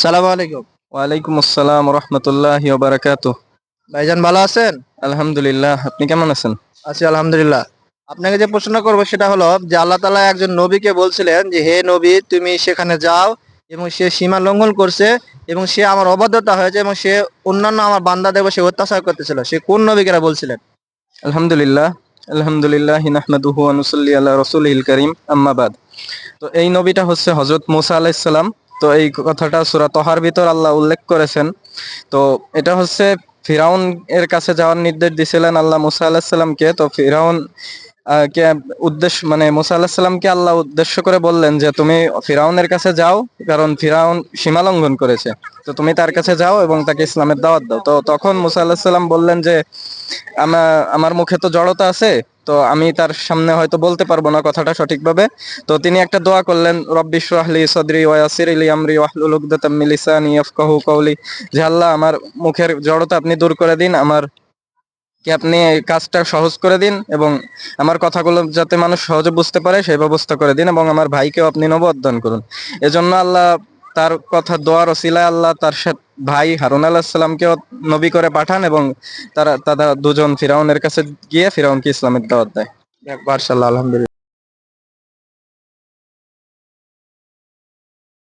সালাম আলাইকুম। ওয়ালাইকুম আসসালাম রহমতুল্লাহি ওয়া বারাকাতুহু। ভাইজান ভালো আছেন? আলহামদুলিল্লাহ, আপনি কেমন আছেন? আছি আলহামদুলিল্লাহ। আপনাকে যে প্রশ্ন করব সেটা হলো যে আল্লাহ তাআলা একজন নবীকে বলছিলেন যে হে নবী তুমি সেখানে যাও, এবং সে সীমা লঙ্ঘন করছে এবং সে আমার অবাধ্যতা হয়েছে এবং সে অন্যান্য আমার বান্দাদের উপর সে অত্যাচার করতেছিল। সে কোন নবীকে বলছিলেন? আলহামদুলিল্লাহ, আলহামদুলিল্লাহ নাহমাদুহু ওয়া নুসাল্লি আলা রাসূলিহিল কারীম, আম্মা বাদ। তো এই নবীটা হচ্ছে হযরত মুসা আলাইহিস সালাম। তো এই কথাটা সূরা তহার ভিতর আল্লাহ উল্লেখ করেছেন। তো এটা হচ্ছে ফিরাউন এর কাছে যাওয়ার নির্দেশ দিয়েছিলেন আল্লাহ মুসা আলাইহিস সালামকে। তো ফিরাউন কে উদ্দেশ্য মানে মুসা আলাহিসাল্লামকে সাল্লামকে আল্লাহ উদ্দেশ্য করে বললেন যে তুমি ফিরাউনের কাছে যাও, কারণ ফিরাউন সীমা লঙ্ঘন করেছে। তো তুমি তার কাছে যাও এবং তাকে ইসলামের দাওয়াত দাও। তো তখন মুসা আলাহিসাল্লাম সাল্লাম বললেন যে আমার মুখে তো জড়তা আছে, তো আমি তার সামনে হয়তো বলতে পারবো না কথাটা সঠিকভাবে। তো তিনি একটা দোয়া করলেন, রব্বি ইশরাহ লি সাদরি ওয়া ইয়াসসির লি আমরি ওয়াহলুল উকদাতাম মিন লিসানি ইয়াফকাহু কওলি। যে আল্লাহ, আমার মুখের জড়তা আপনি দূর করে দিন, আপনি এই কাজটা সহজ করে দিন এবং আমার কথাগুলো যাতে মানুষ সহজে বুঝতে পারে সেই ব্যবস্থা করে দিন, এবং আমার ভাইকেও আপনি নবুয়ত দান করুন। এজন্য আল্লাহ তার কথা দোয়ার ওসিলায় আল্লাহ তার সাথে ভাই হারুন আলাইহিস সালামকেও নবী করে পাঠান, এবং তারা দুজন ফিরাউনের কাছে গিয়ে ফিরাউনকে ইসলামের দাওয়াত দেয়। মাশাআল্লাহ, আলহামদুলিল্লাহ।